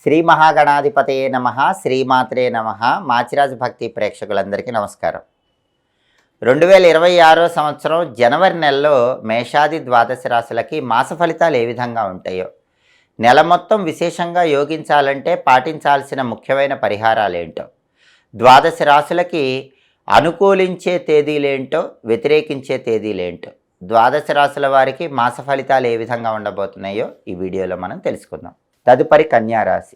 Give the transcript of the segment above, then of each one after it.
శ్రీ మహాగణాధిపతయే నమః, శ్రీమాత్రే నమః. మాచిరాజు భక్తి ప్రేక్షకులందరికీ నమస్కారం. 2026 సంవత్సరం జనవరి నెలలో మేషాది ద్వాదశ రాశులకి మాస ఫలితాలు ఏ విధంగా ఉంటాయో, నెల మొత్తం విశేషంగా యోగించాలంటే పాటించాల్సిన ముఖ్యమైన పరిహారాలేంటో, ద్వాదశ రాశులకి అనుకూలించే తేదీలేంటో, వ్యతిరేకించే తేదీలేంటో, ద్వాదశ రాశుల వారికి మాస ఫలితాలు ఏ విధంగా ఉండబోతున్నాయో ఈ వీడియోలో మనం తెలుసుకుందాం. తదుపరి కన్యారాశి.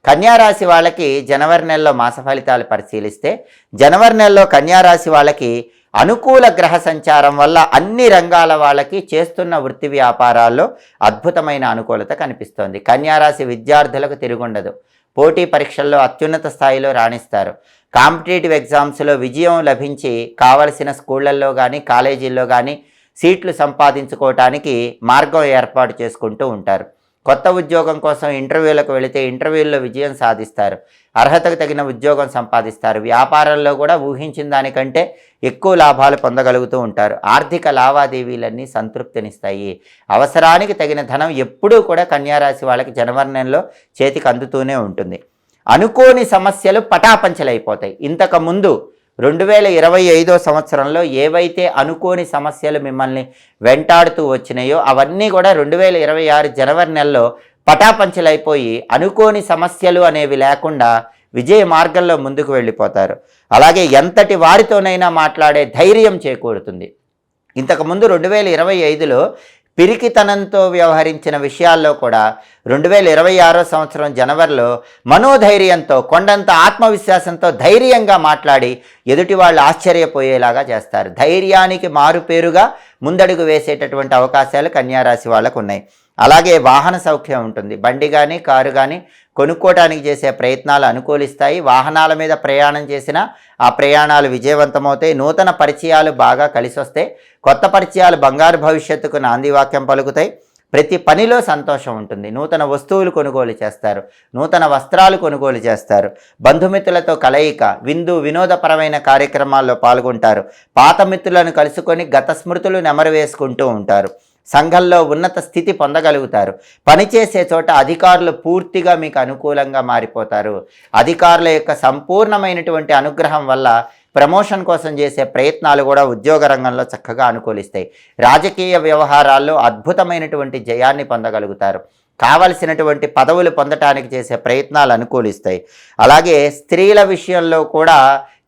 కన్యారాశి వాళ్ళకి జనవరి నెలలో మాస ఫలితాలు పరిశీలిస్తే, జనవరి నెలలో కన్యారాశి వాళ్ళకి అనుకూల గ్రహ సంచారం వల్ల అన్ని రంగాల వాళ్ళకి చేస్తున్న వృత్తి వ్యాపారాల్లో అద్భుతమైన అనుకూలత కనిపిస్తోంది. కన్యారాశి విద్యార్థులకు తిరుగుండదు. పోటీ పరీక్షల్లో అత్యున్నత స్థాయిలో రాణిస్తారు. కాంపిటేటివ్ ఎగ్జామ్స్లో విజయం లభించి కావలసిన స్కూళ్ళల్లో కానీ కాలేజీల్లో కానీ సీట్లు సంపాదించుకోవటానికి మార్గం ఏర్పాటు చేసుకుంటూ ఉంటారు. కొత్త ఉద్యోగం కోసం ఇంటర్వ్యూలకు వెళితే ఇంటర్వ్యూల్లో విజయం సాధిస్తారు. అర్హతకు తగిన ఉద్యోగం సంపాదిస్తారు. వ్యాపారంలో కూడా ఊహించిన దానికంటే ఎక్కువ లాభాలు పొందగలుగుతూ ఉంటారు. ఆర్థిక లావాదేవీలన్నీ సంతృప్తినిస్తాయి. అవసరానికి తగిన ధనం ఎప్పుడూ కూడా కన్యారాశి వాళ్ళకి జనవరి నెలలో చేతికి అందుతూనే ఉంటుంది. అనుకోని సమస్యలు పటాపంచలైపోతాయి. ఇంతకుముందు 2025 సంవత్సరంలో ఏవైతే అనుకోని సమస్యలు మిమ్మల్ని వెంటాడుతూ వచ్చినాయో అవన్నీ కూడా 2026 జనవరి నెలలో పటాపంచలైపోయి అనుకోని సమస్యలు అనేవి లేకుండా విజయ మార్గంలో ముందుకు వెళ్ళిపోతారు. అలాగే ఎంతటి వారితోనైనా మాట్లాడే ధైర్యం చేకూరుతుంది. ఇంతకుముందు 2025లో పిరికితనంతో వ్యవహరించిన విషయాల్లో కూడా 2026 సంవత్సరం జనవరిలో మనోధైర్యంతో, కొండంత ఆత్మవిశ్వాసంతో ధైర్యంగా మాట్లాడి ఎదుటి వాళ్ళు ఆశ్చర్యపోయేలాగా చేస్తారు. ధైర్యానికి మారుపేరుగా ముందడుగు వేసేటటువంటి అవకాశాలు కన్యారాశి వాళ్ళకు ఉన్నాయి. అలాగే వాహన సౌఖ్యం ఉంటుంది. బండి కానీ కారు కానీ కొనుక్కోవడానికి చేసే ప్రయత్నాలు అనుకూలిస్తాయి. వాహనాల మీద ప్రయాణం చేసినా ఆ ప్రయాణాలు విజయవంతమవుతాయి. నూతన పరిచయాలు బాగా కలిసి వస్తాయి. కొత్త పరిచయాలు బంగారు భవిష్యత్తుకు నాంది వాక్యం పలుకుతాయి. ప్రతి పనిలో సంతోషం ఉంటుంది. నూతన వస్తువులు కొనుగోలు చేస్తారు. నూతన వస్త్రాలు కొనుగోలు చేస్తారు. బంధుమిత్రులతో కలయిక, విందు వినోదపరమైన కార్యక్రమాల్లో పాల్గొంటారు. పాత మిత్రులను కలుసుకొని గత స్మృతులు నెమరు వేసుకుంటూ ఉంటారు. సంఘంలో ఉన్నత స్థితి పొందగలుగుతారు. పనిచేసే చోట అధికారులు పూర్తిగా మీకు అనుకూలంగా మారిపోతారు. అధికారుల యొక్క సంపూర్ణమైనటువంటి అనుగ్రహం వల్ల ప్రమోషన్ కోసం చేసే ప్రయత్నాలు కూడా ఉద్యోగ రంగంలో చక్కగా అనుకూలిస్తాయి. రాజకీయ వ్యవహారాల్లో అద్భుతమైనటువంటి జయాన్ని పొందగలుగుతారు. కావలసినటువంటి పదవులు పొందటానికి చేసే ప్రయత్నాలు అనుకూలిస్తాయి. అలాగే స్త్రీల విషయంలో కూడా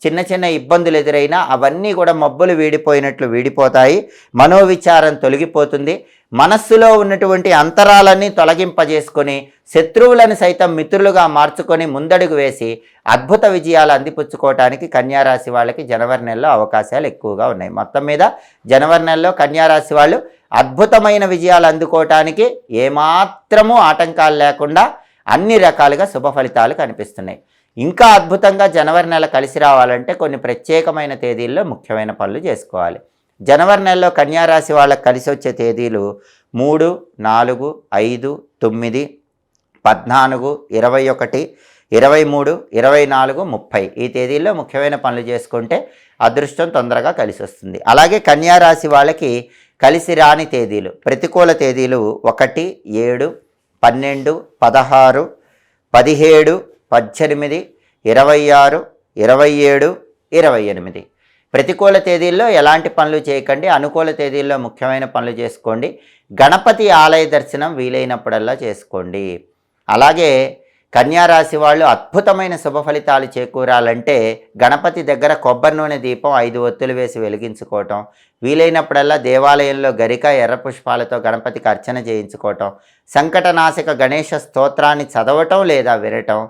చిన్న చిన్న ఇబ్బందులు ఎదురైనా అవన్నీ కూడా మబ్బులు వీడిపోయినట్లు వీడిపోతాయి. మనోవిచారం తొలగిపోతుంది. మనస్సులో ఉన్నటువంటి అంతరాలన్నీ తొలగింపజేసుకొని శత్రువులను సైతం మిత్రులుగా మార్చుకొని ముందడుగు వేసి అద్భుత విజయాలు అందిపుచ్చుకోవటానికి కన్యారాశి వాళ్ళకి జనవరి నెలలో అవకాశాలు ఎక్కువగా ఉన్నాయి. మొత్తం మీద జనవరి నెలలో కన్యారాశి వాళ్ళు అద్భుతమైన విజయాలు అందుకోవటానికి ఏమాత్రమూ ఆటంకాలు లేకుండా అన్ని రకాలుగా శుభ ఫలితాలు కనిపిస్తున్నాయి. ఇంకా అద్భుతంగా జనవరి నెల కలిసి రావాలంటే కొన్ని ప్రత్యేకమైన తేదీల్లో ముఖ్యమైన పనులు చేసుకోవాలి. జనవరి నెలలో కన్యారాశి వాళ్ళకి కలిసి వచ్చే తేదీలు 3, 4, 5, 9, 14, 21, 23, 24, 30 ఈ తేదీల్లో ముఖ్యమైన పనులు చేసుకుంటే అదృష్టం తొందరగా కలిసి వస్తుంది. అలాగే కన్యారాశి వాళ్ళకి కలిసి రాని తేదీలు, ప్రతికూల తేదీలు 1, 7, 12, 16, 17, 18, 26, 27, 28 ప్రతికూల తేదీల్లో ఎలాంటి పనులు చేయకండి. అనుకూల తేదీల్లో ముఖ్యమైన పనులు చేసుకోండి. గణపతి ఆలయ దర్శనం వీలైనప్పుడల్లా చేసుకోండి. అలాగే కన్యారాశి వాళ్ళు అద్భుతమైన శుభ ఫలితాలు చేకూరాలంటే గణపతి దగ్గర కొబ్బరి నూనె దీపం 5 ఒత్తులు వేసి వెలిగించుకోవటం, వీలైనప్పుడల్లా దేవాలయంలో గరిక ఎర్ర పుష్పాలతో గణపతికి అర్చన చేయించుకోవటం, సంకటనాశక గణేష స్తోత్రాన్ని చదవటం లేదా వినటం,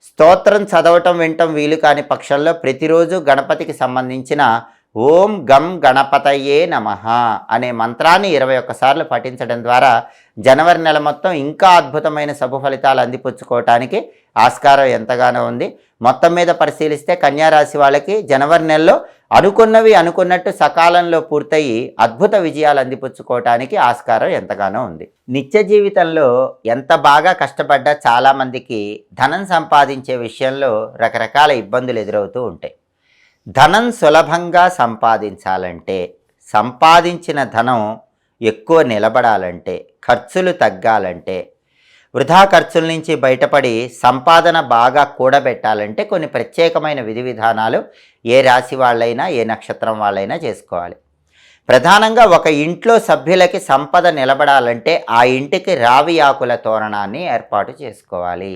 స్తోత్రం చదవటం వినటం వీలు కాని పక్షంలో ప్రతిరోజు గణపతికి సంబంధించిన ఓం గం గణపతయే నమః అనే మంత్రాన్ని 21 సార్లు పఠించడం ద్వారా జనవరి నెల మొత్తం ఇంకా అద్భుతమైన శుభ ఫలితాలు అందిపుచ్చుకోవటానికి ఆస్కారం ఎంతగానో ఉంది. మొత్తం మీద పరిశీలిస్తే కన్యారాశి వాళ్ళకి జనవరి నెలలో అనుకున్నవి అనుకున్నట్టు సకాలంలో పూర్తయి అద్భుత విజయాలు అందిపుచ్చుకోవటానికి ఆస్కారం ఎంతగానో ఉంది. నిత్య జీవితంలో ఎంత బాగా కష్టపడ్డా చాలామందికి ధనం సంపాదించే విషయంలో రకరకాల ఇబ్బందులు ఎదురవుతూ ఉంటాయి. ధనం సులభంగా సంపాదించాలంటే, సంపాదించిన ధనం ఎక్కువ నిలబడాలంటే, ఖర్చులు తగ్గాలంటే వృధా ఖర్చుల నుంచి బయటపడి సంపాదన బాగా కూడబెట్టాలంటే కొన్ని ప్రత్యేకమైన విధి విధానాలు ఏ రాశి వాళ్ళైనా ఏ నక్షత్రం వాళ్ళైనా చేసుకోవాలి. ప్రధానంగా ఒక ఇంట్లో సభ్యులకి సంపద నిలబడాలంటే ఆ ఇంటికి రావి ఆకుల తోరణాన్ని ఏర్పాటు చేసుకోవాలి.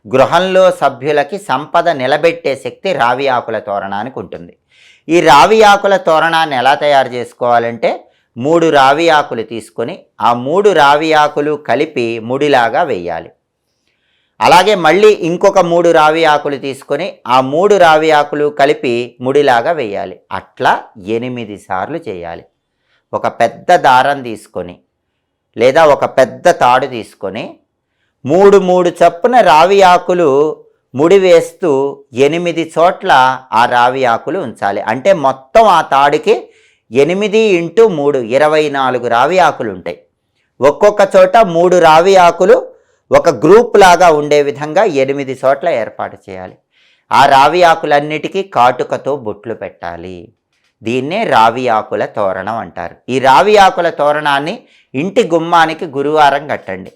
గృహంలో సభ్యులకి సంపద నిలబెట్టే శక్తి రావి ఆకుల తోరణానికి ఉంటుంది. ఈ రావి ఆకుల తోరణాన్ని ఎలా తయారు చేసుకోవాలంటే 3 రావి ఆకులు తీసుకొని ఆ 3 రావి ఆకులు కలిపి ముడిలాగా వేయాలి. అలాగే మళ్ళీ ఇంకొక 3 రావి ఆకులు తీసుకొని ఆ 3 రావి ఆకులు కలిపి ముడిలాగా వేయాలి. అట్లా 8 సార్లు చేయాలి. ఒక పెద్ద దారం తీసుకొని లేదా ఒక పెద్ద తాడు తీసుకొని 3 చప్పున రావి ఆకులు ముడి వేస్తూ 8 చోట్ల ఆ రావి ఆకులు ఉంచాలి. అంటే మొత్తం ఆ తాడుకి 8 × 3 24 రావి ఆకులు ఉంటాయి. ఒక్కొక్క చోట 3 రావి ఆకులు ఒక గ్రూప్ లాగా ఉండే విధంగా 8 చోట్ల ఏర్పాటు చేయాలి. ఆ రావి ఆకులన్నిటికీ కాటుకతో బొట్లు పెట్టాలి. దీన్నే రావి ఆకుల తోరణం అంటారు. ఈ రావి ఆకుల తోరణాన్ని ఇంటి గుమ్మానికి గురువారం కట్టండి.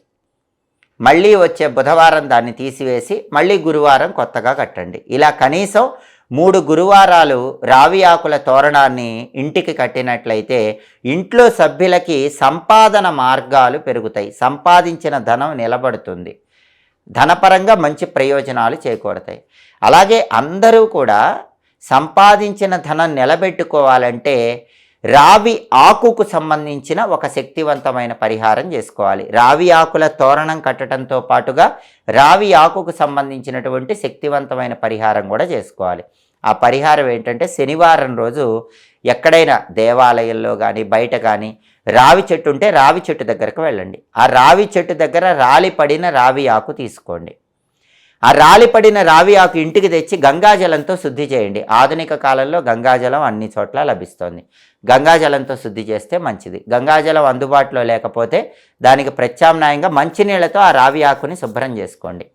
మళ్ళీ వచ్చే బుధవారం దాన్ని తీసివేసి మళ్ళీ గురువారం కొత్తగా కట్టండి. ఇలా కనీసం 3 గురువారాలు రావి ఆకుల తోరణాన్ని ఇంటికి కట్టినట్లయితే ఇంట్లో సభ్యులకి సంపాదన మార్గాలు పెరుగుతాయి. సంపాదించిన ధనం నిలబడుతుంది. ధనపరంగా మంచి ప్రయోజనాలు చేకూరతాయి. అలాగే అందరూ కూడా సంపాదించిన ధనం నిలబెట్టుకోవాలంటే రావి ఆకుకు సంబంధించిన ఒక శక్తివంతమైన పరిహారం చేసుకోవాలి. రావి ఆకుల తోరణం కట్టడంతో పాటుగా రావి ఆకుకు సంబంధించినటువంటి శక్తివంతమైన పరిహారం కూడా చేసుకోవాలి. ఆ పరిహారం ఏంటంటే శనివారం రోజు ఎక్కడైనా దేవాలయంలో కానీ బయట కానీ రావి చెట్టు ఉంటే రావి చెట్టు దగ్గరకు వెళ్ళండి. ఆ రావి చెట్టు దగ్గర రాలి పడిన రావి ఆకు తీసుకోండి. ఆ రాలిపడిన రావి ఆకు ఇంటికి తెచ్చి గంగాజలంతో శుద్ధి చేయండి. ఆధునిక కాలంలో గంగాజలం అన్ని చోట్ల లభిస్తోంది. గంగాజలంతో శుద్ధి చేస్తే మంచిది. గంగాజలం అందుబాటులో లేకపోతే దానికి ప్రత్యామ్నాయంగా మంచినీళ్ళతో ఆ రావి ఆకుని శుభ్రం చేసుకోండి.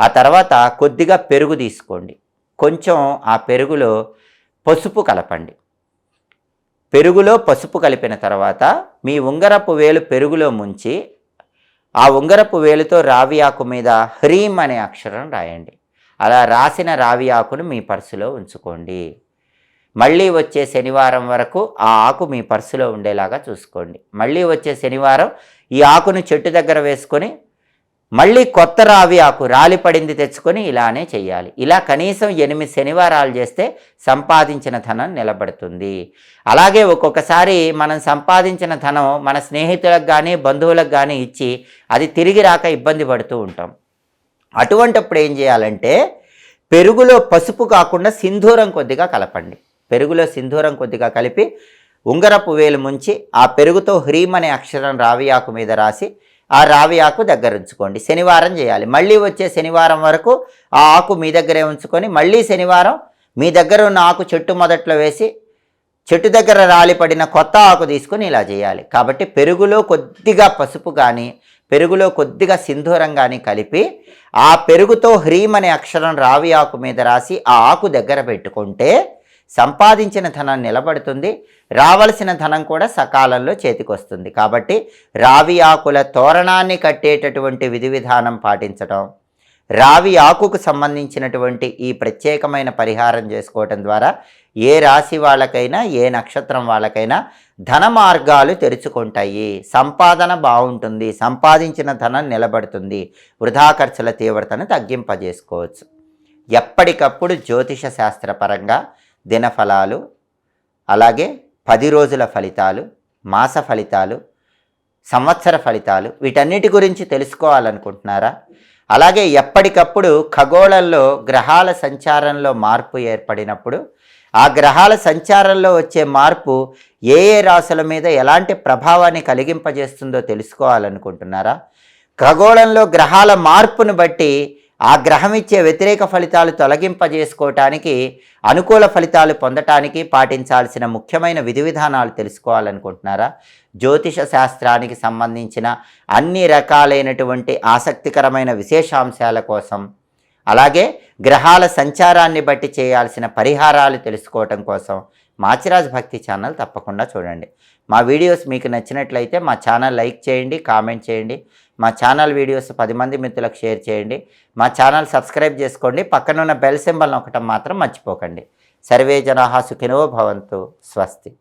ఆ తర్వాత కొద్దిగా పెరుగు తీసుకోండి. కొంచెం ఆ పెరుగులో పసుపు కలపండి. పెరుగులో పసుపు కలిపిన తర్వాత మీ ఉంగరపు వేలు పెరుగులో ముంచి ఆ ఉంగరపు వేలుతో రావి ఆకు మీద హ్రీం అనే అక్షరం రాయండి. అలా రాసిన రావి ఆకును మీ పర్సులో ఉంచుకోండి. మళ్ళీ వచ్చే శనివారం వరకు ఆ ఆకు మీ పర్సులో ఉండేలాగా చూసుకోండి. మళ్ళీ వచ్చే శనివారం ఈ ఆకును చెట్టు దగ్గర వేసుకొని మళ్ళీ కొత్త రావి ఆకు రాలిపడింది తెచ్చుకొని ఇలానే చెయ్యాలి. ఇలా కనీసం 8 శనివారాలు చేస్తే సంపాదించిన ధనం నిలబడుతుంది. అలాగే ఒక్కొక్కసారి మనం సంపాదించిన ధనం మన స్నేహితులకు కానీ బంధువులకు కానీ ఇచ్చి అది తిరిగి రాక ఇబ్బంది పడుతూ ఉంటాం. అటువంటప్పుడు ఏం చేయాలంటే పెరుగులో పసుపు కాకుండా సింధూరం కొద్దిగా కలపండి. పెరుగులో సింధూరం కొద్దిగా కలిపి ఉంగరపు వేలు ముంచి ఆ పెరుగుతో హ్రీం అనే అక్షరం రావి ఆకు మీద రాసి ఆ రావి ఆకు దగ్గర ఉంచుకోండి. శనివారం చేయాలి. మళ్ళీ వచ్చే శనివారం వరకు ఆ ఆకు మీ దగ్గరే ఉంచుకొని మళ్ళీ శనివారం మీ దగ్గర ఉన్న ఆకు చెట్టు మొదట్లో వేసి చెట్టు దగ్గర రాలిపడిన కొత్త ఆకు తీసుకొని ఇలా చేయాలి. కాబట్టి పెరుగులో కొద్దిగా పసుపు కానీ పెరుగులో కొద్దిగా సింధూరం కానీ కలిపి ఆ పెరుగుతో హ్రీం అనే అక్షరం రావి ఆకు మీద రాసి ఆ ఆకు దగ్గర పెట్టుకుంటే సంపాదించిన ధనం నిలబడుతుంది. రావలసిన ధనం కూడా సకాలంలో చేతికొస్తుంది. కాబట్టి రావి ఆకుల తోరణాన్ని కట్టేటటువంటి విధి విధానం పాటించడం, రావి ఆకుకు సంబంధించినటువంటి ఈ ప్రత్యేకమైన పరిహారం చేసుకోవటం ద్వారా ఏ రాశి వాళ్ళకైనా ఏ నక్షత్రం వాళ్ళకైనా ధన మార్గాలు తెరుచుకుంటాయి. సంపాదన బాగుంటుంది. సంపాదించిన ధనం నిలబడుతుంది. వృధా ఖర్చుల తీవ్రతను తగ్గింపజేసుకోవచ్చు. ఎప్పటికప్పుడు జ్యోతిష శాస్త్రపరంగా దినఫలాలు, అలాగే 10 రోజుల ఫలితాలు, మాస ఫలితాలు, సంవత్సర ఫలితాలు వీటన్నిటి గురించి తెలుసుకోవాలనుకుంటున్నారా? అలాగే ఎప్పటికప్పుడు ఖగోళంలో గ్రహాల సంచారంలో మార్పు ఏర్పడినప్పుడు ఆ గ్రహాల సంచారంలో వచ్చే మార్పు ఏ ఏ రాశుల మీద ఎలాంటి ప్రభావాన్ని కలిగింపజేస్తుందో తెలుసుకోవాలనుకుంటున్నారా? ఖగోళంలో గ్రహాల మార్పును బట్టి ఆ గ్రహం ఇచ్చే వ్యతిరేక ఫలితాలు తొలగింపజేసుకోవటానికి, అనుకూల ఫలితాలు పొందటానికి పాటించాల్సిన ముఖ్యమైన విధి విధానాలు తెలుసుకోవాలనుకుంటున్నారా? జ్యోతిష శాస్త్రానికి సంబంధించిన అన్ని రకాలైనటువంటి ఆసక్తికరమైన విశేషాంశాల కోసం అలాగే గ్రహాల సంచారాన్ని బట్టి చేయాల్సిన పరిహారాలు తెలుసుకోవటం కోసం మాచిరాజ్ భక్తి ఛానల్ తప్పకుండా చూడండి. మా వీడియోస్ మీకు నచ్చినట్లయితే మా ఛానల్ లైక్ చేయండి, కామెంట్ చేయండి. మా ఛానల్ వీడియోస్ 10 మంది మిత్రులకు షేర్ చేయండి. మా ఛానల్ సబ్స్క్రైబ్ చేసుకోండి. పక్కనున్న బెల్ సింబల్ నొక్కటం మాత్రం మర్చిపోకండి. సర్వే జనాః సుఖినో భవంతు. స్వస్తి.